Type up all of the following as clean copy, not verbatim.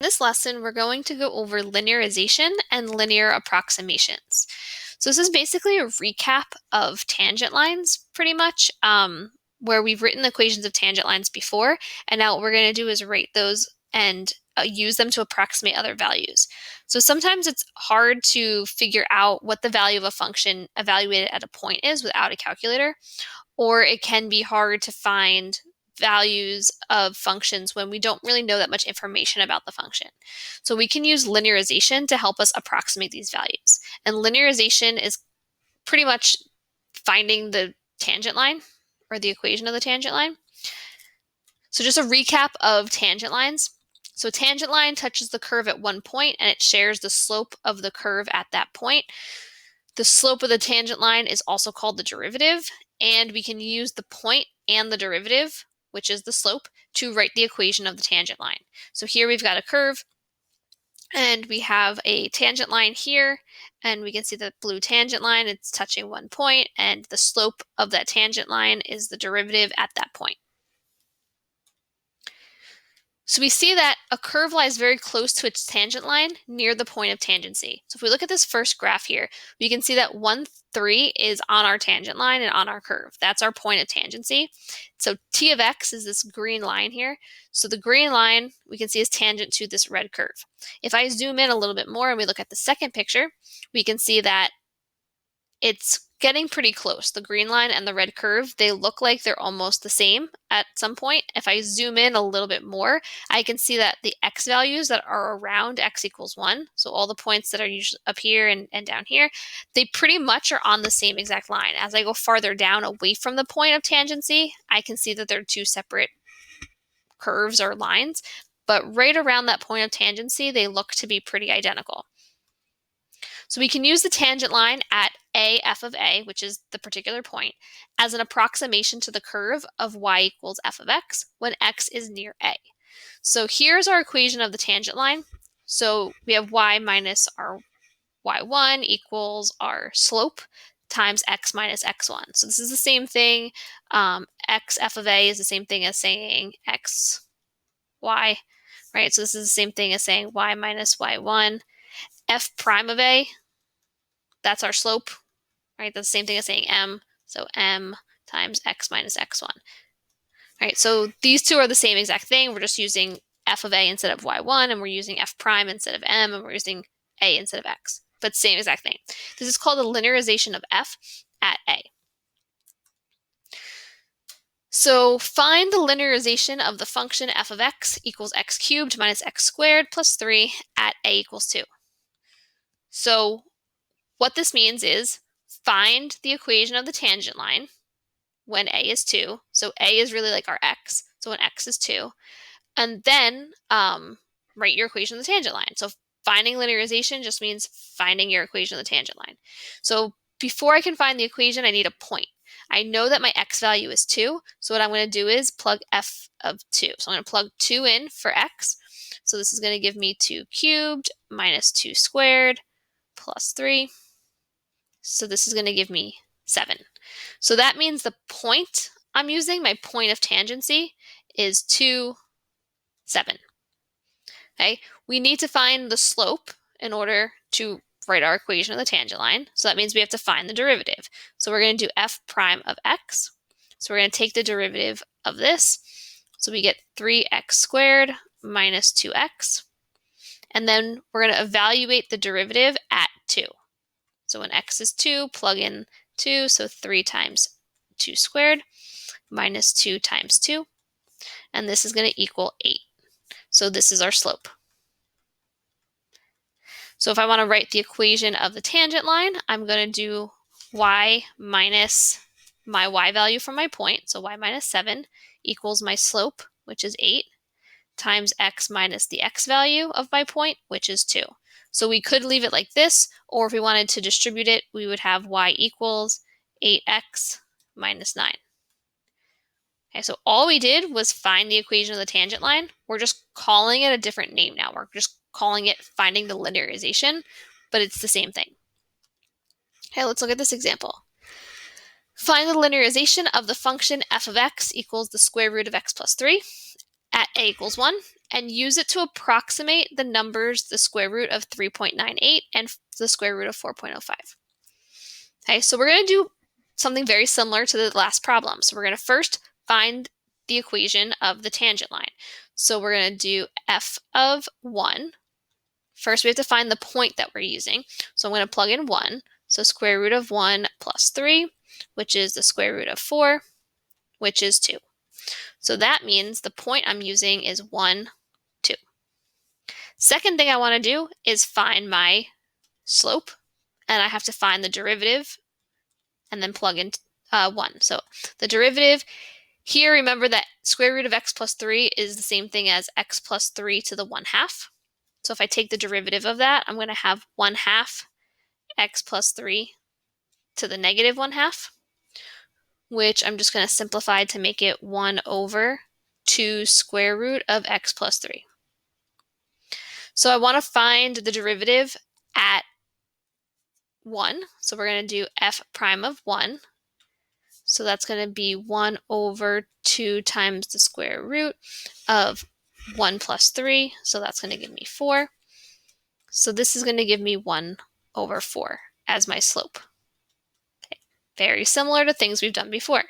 In this lesson, we're going to go over linearization and linear approximations. So this is basically a recap of tangent lines, pretty much, where we've written the equations of tangent lines before, and now what we're going to do is write those and use them to approximate other values. So sometimes it's hard to figure out what the value of a function evaluated at a point is without a calculator, or it can be hard to find values of functions when we don't really know that much information about the function. So we can use linearization to help us approximate these values. And linearization is pretty much finding the tangent line or the equation of the tangent line. So just a recap of tangent lines. So tangent line touches the curve at one point and it shares the slope of the curve at that point. The slope of the tangent line is also called the derivative, and we can use the point and the derivative, which is the slope, to write the equation of the tangent line. So here we've got a curve, and we have a tangent line here, and we can see the blue tangent line, it's touching one point, and the slope of that tangent line is the derivative at that point. So we see that a curve lies very close to its tangent line near the point of tangency. So if we look at this first graph here, we can see that 1, 3 is on our tangent line and on our curve. That's our point of tangency. So t of x is this green line here. So the green line we can see is tangent to this red curve. If I zoom in a little bit more and we look at the second picture, we can see that it's getting pretty close. The green line and the red curve, they look like they're almost the same at some point. If I zoom in a little bit more, I can see that the x values that are around x equals 1, so all the points that are usually up here and down here, they pretty much are on the same exact line. As I go farther down away from the point of tangency, I can see that they're two separate curves or lines, but right around that point of tangency, they look to be pretty identical. So we can use the tangent line at a f of a, which is the particular point, as an approximation to the curve of y equals f of x when x is near a. So here's our equation of the tangent line. So we have y minus our y1 equals our slope times x minus x1. So this is the same thing. X f of a is the same thing as saying x y, right? So this is the same thing as saying y minus y1. F prime of a, that's our slope, right? That's the same thing as saying m, so m times x minus x1. Right, so these two are the same exact thing. We're just using f of a instead of y1, and we're using f prime instead of m, and we're using a instead of x, but same exact thing. This is called the linearization of f at a. So find the linearization of the function f of x equals x cubed minus x squared plus 3 at a equals 2. So what this means is find the equation of the tangent line when a is 2. So a is really like our x. So when x is 2. And then write your equation of the tangent line. So finding linearization just means finding your equation of the tangent line. So before I can find the equation, I need a point. I know that my x value is 2. So what I'm going to do is plug f of 2. So I'm going to plug 2 in for x. So this is going to give me 2 cubed minus 2 squared plus 3. So this is going to give me 7. So that means the point I'm using, my point of tangency, is 2, 7. Okay, we need to find the slope in order to write our equation of the tangent line. So that means we have to find the derivative. So we're going to do f prime of x. So we're going to take the derivative of this. So we get 3x squared minus 2x. And then we're going to evaluate the derivative at 2. So when x is 2, plug in 2, so 3 times 2 squared minus 2 times 2. And this is going to equal 8. So this is our slope. So if I want to write the equation of the tangent line, I'm going to do y minus my y value from my point, so y minus 7 equals my slope, which is 8, times x minus the x value of my point, which is 2. So we could leave it like this, or if we wanted to distribute it, we would have y equals 8x minus 9. Okay, so all we did was find the equation of the tangent line. We're just calling it a different name now. We're just calling it finding the linearization, but it's the same thing. Okay, let's look at this example. Find the linearization of the function f of x equals the square root of x plus 3 at a equals 1 and use it to approximate the numbers, the square root of 3.98 and the square root of 4.05. Okay, so we're going to do something very similar to the last problem. So we're going to first find the equation of the tangent line. So we're going to do f of 1. First, we have to find the point that we're using. So I'm going to plug in 1. So square root of 1 plus 3, which is the square root of 4, which is 2. So that means the point I'm using is 1, 2. Second thing I want to do is find my slope, and I have to find the derivative and then plug in 1. So the derivative here, remember that square root of x plus 3 is the same thing as x plus 3 to the 1/2. So if I take the derivative of that, I'm going to have 1/2 x plus 3 to the negative 1/2, which I'm just going to simplify to make it 1 over 2 square root of x plus 3. So I want to find the derivative at 1. So we're going to do f prime of 1. So that's going to be 1 over 2 times the square root of 1 plus 3. So that's going to give me 4. So this is going to give me 1 over 4 as my slope. Okay. Very similar to things we've done before.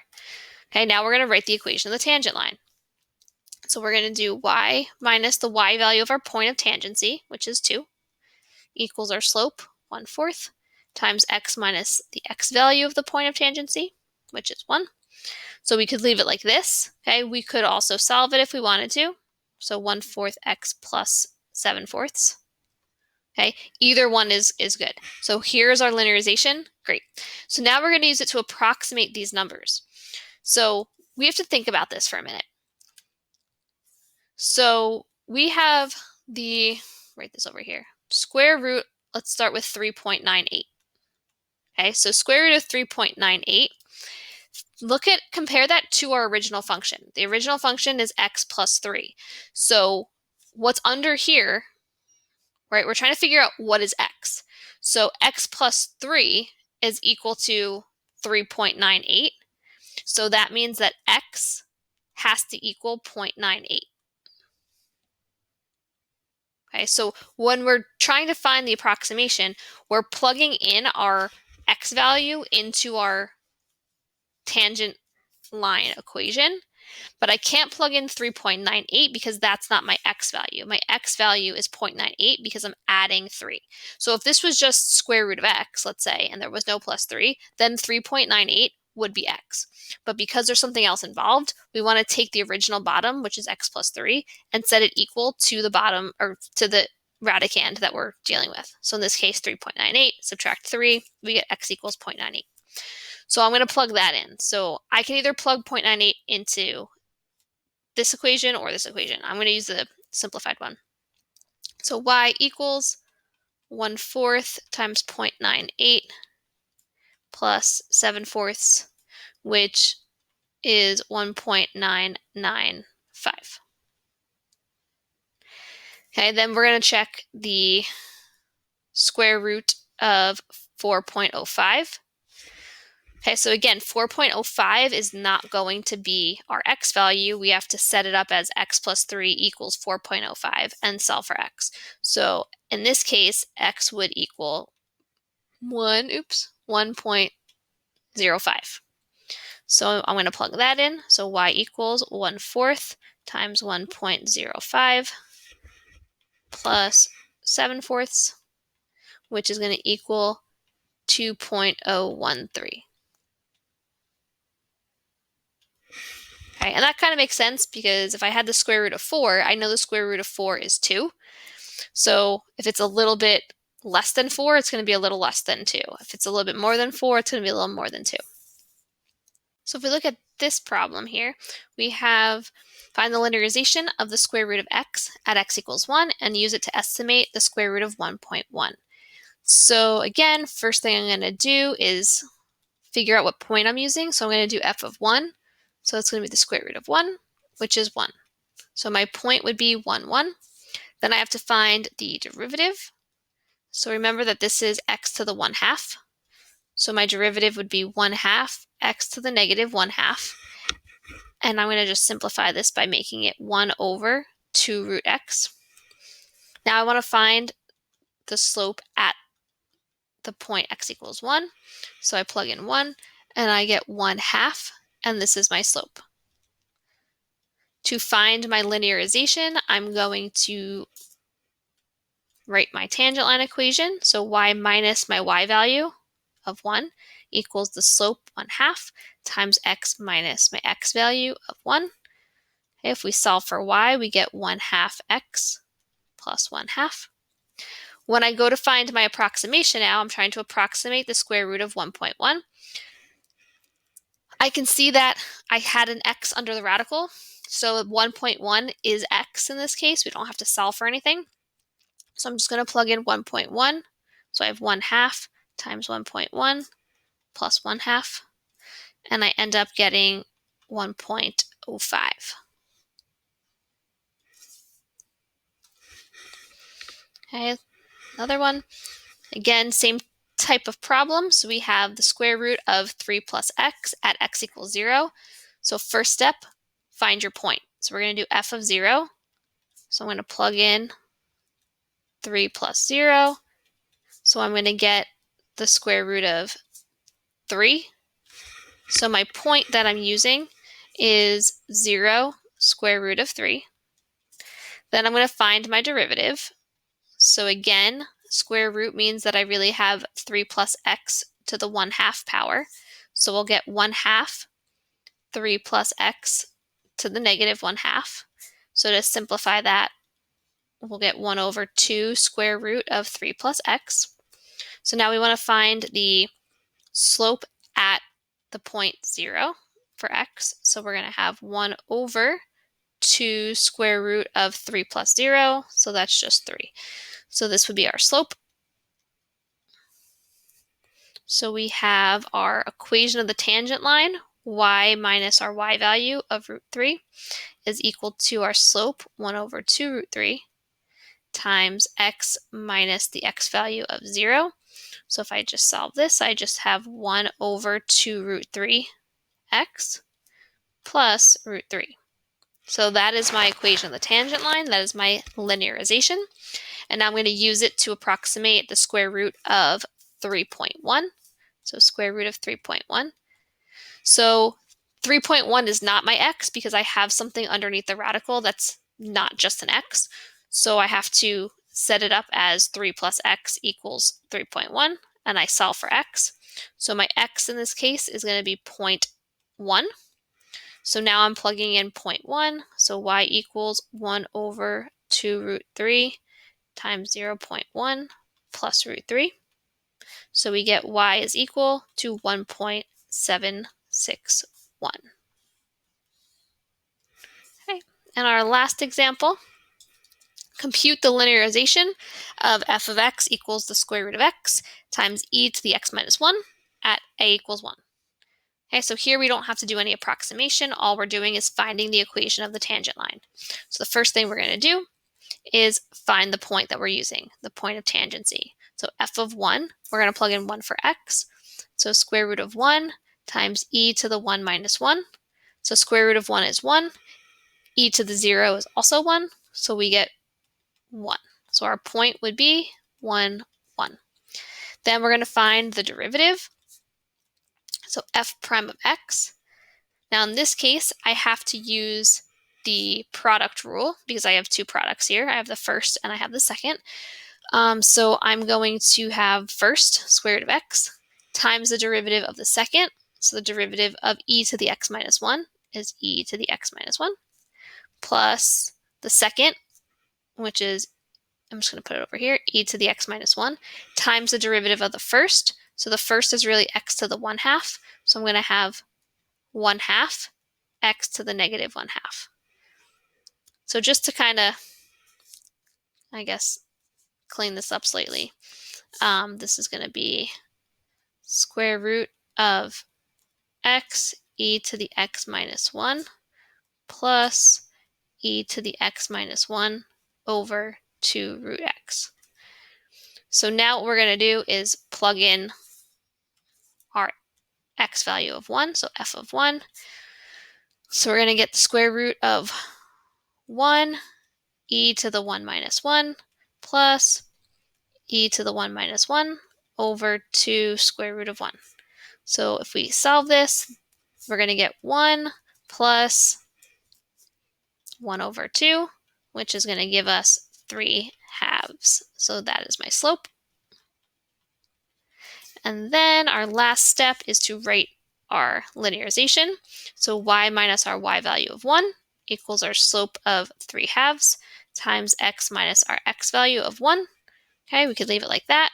Okay, now we're going to write the equation of the tangent line. So we're going to do y minus the y value of our point of tangency, which is 2, equals our slope, 1/4, times x minus the x value of the point of tangency, which is 1. So we could leave it like this. Okay, we could also solve it if we wanted to. So 1/4 x plus 7/4. Okay, either one is good. So here's our linearization. Great. So now we're going to use it to approximate these numbers. So we have to think about this for a minute. So we have write this over here, square root, let's start with 3.98. Okay, so square root of 3.98, compare that to our original function. The original function is x plus 3. So what's under here, right, we're trying to figure out what is x. So x plus 3 is equal to 3.98. So that means that x has to equal 0.98. Okay, so when we're trying to find the approximation, we're plugging in our x value into our tangent line equation, but I can't plug in 3.98 because that's not my x value. My x value is 0.98 because I'm adding 3. So if this was just square root of x, let's say, and there was no plus 3, then 3.98 would be x. But because there's something else involved, we want to take the original bottom, which is x plus 3, and set it equal to the bottom, or to the radicand that we're dealing with. So in this case, 3.98, subtract 3, we get x equals 0.98. So I'm going to plug that in. So I can either plug 0.98 into this equation or this equation. I'm going to use the simplified one. So y equals 1/4 times 0.98 plus 7/4, which is 1.995. Okay, then we're going to check the square root of 4.05. Okay, so again, 4.05 is not going to be our x value. We have to set it up as x plus 3 equals 4.05 and solve for x. So in this case, x would equal 1.05. So I'm going to plug that in. So y equals 1/4 times 1.05 plus 7/4, which is going to equal 2.013. Okay, and that kind of makes sense because if I had the square root of 4, I know the square root of 4 is 2. So if it's a little bit less than 4, it's going to be a little less than 2. If it's a little bit more than 4, it's going to be a little more than 2. So if we look at this problem here, we have find the linearization of the square root of x at x equals 1 and use it to estimate the square root of 1.1. So again, first thing I'm going to do is figure out what point I'm using. So I'm going to do f of 1. So it's going to be the square root of 1, which is 1. So my point would be 1, 1. Then I have to find the derivative. So remember that this is x to the 1/2. So my derivative would be 1/2 x to the negative 1/2. And I'm going to just simplify this by making it 1 over 2 root x. Now I want to find the slope at the point x equals 1. So I plug in 1 and I get 1/2, and this is my slope. To find my linearization, I'm going to write my tangent line equation. So y minus my y value of 1 equals the slope 1/2 times x minus my x value of 1. If we solve for y, we get 1/2 x plus 1/2. When I go to find my approximation now, I'm trying to approximate the square root of 1.1. I can see that I had an x under the radical. So 1.1 is x in this case. We don't have to solve for anything. So I'm just going to plug in 1.1. So I have 1/2 times 1.1 plus 1/2. And I end up getting 1.05. Okay, another one. Again, same type of problem. So we have the square root of 3 plus x at x equals 0. So first step, find your point. So we're going to do f of 0. So I'm going to plug in 3 plus 0. So I'm going to get the square root of 3. So my point that I'm using is 0 square root of 3. Then I'm going to find my derivative. So again, square root means that I really have 3 plus x to the 1/2 power. So we'll get 1/2 3 plus x to the negative 1/2. So to simplify that, we'll get 1 over 2 square root of 3 plus x. So now we want to find the slope at the point 0 for x. So we're going to have 1 over 2 square root of 3 plus 0. So that's just 3. So this would be our slope. So we have our equation of the tangent line, y minus our y value of root 3 is equal to our slope, 1 over 2 root 3, times x minus the x value of 0. So if I just solve this, I just have 1 over 2 root 3 x plus root 3. So that is my equation of the tangent line. That is my linearization. And now I'm going to use it to approximate the square root of 3.1. So square root of 3.1. So 3.1 is not my x because I have something underneath the radical that's not just an x. So I have to set it up as 3 plus x equals 3.1, and I solve for x. So my x in this case is going to be 0.1. So now I'm plugging in 0.1. So y equals 1 over 2 root 3 times 0.1 plus root 3. So we get y is equal to 1.761. Okay, and our last example, compute the linearization of f of x equals the square root of x times e to the x minus 1 at a equals 1. Okay, so here we don't have to do any approximation. All we're doing is finding the equation of the tangent line. So the first thing we're going to do is find the point that we're using, the point of tangency. So f of 1, we're going to plug in 1 for x. So square root of 1 times e to the 1 minus 1. So square root of 1 is 1. E to the 0 is also 1. So we get 1. So our point would be 1, 1. Then we're going to find the derivative. So f prime of x. Now in this case, I have to use the product rule because I have two products here. I have the first and I have the second. So I'm going to have first square root of x times the derivative of the second. So the derivative of e to the x minus 1 is e to the x minus 1 plus the second, which is, I'm just going to put it over here, e to the x minus 1 times the derivative of the first. So the first is really x to the 1/2. So I'm going to have 1/2 x to the negative 1/2. So just to kind of, I guess, clean this up slightly, this is going to be square root of x e to the x minus 1 plus e to the x minus 1 over 2 root x. So now what we're going to do is plug in our x value of 1, so f of 1. So we're going to get the square root of 1 e to the 1 minus 1 plus e to the 1 minus 1 over 2 square root of 1. So if we solve this, we're going to get 1 plus 1 over 2, which is going to give us 3 halves. So that is my slope. And then our last step is to write our linearization. So y minus our y value of 1 equals our slope of 3 halves times x minus our x value of 1. Okay, we could leave it like that.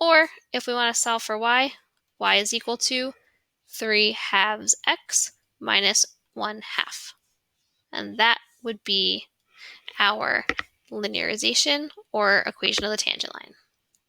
Or if we want to solve for y is equal to 3 halves x minus 1 half. And that would be our linearization or equation of the tangent line.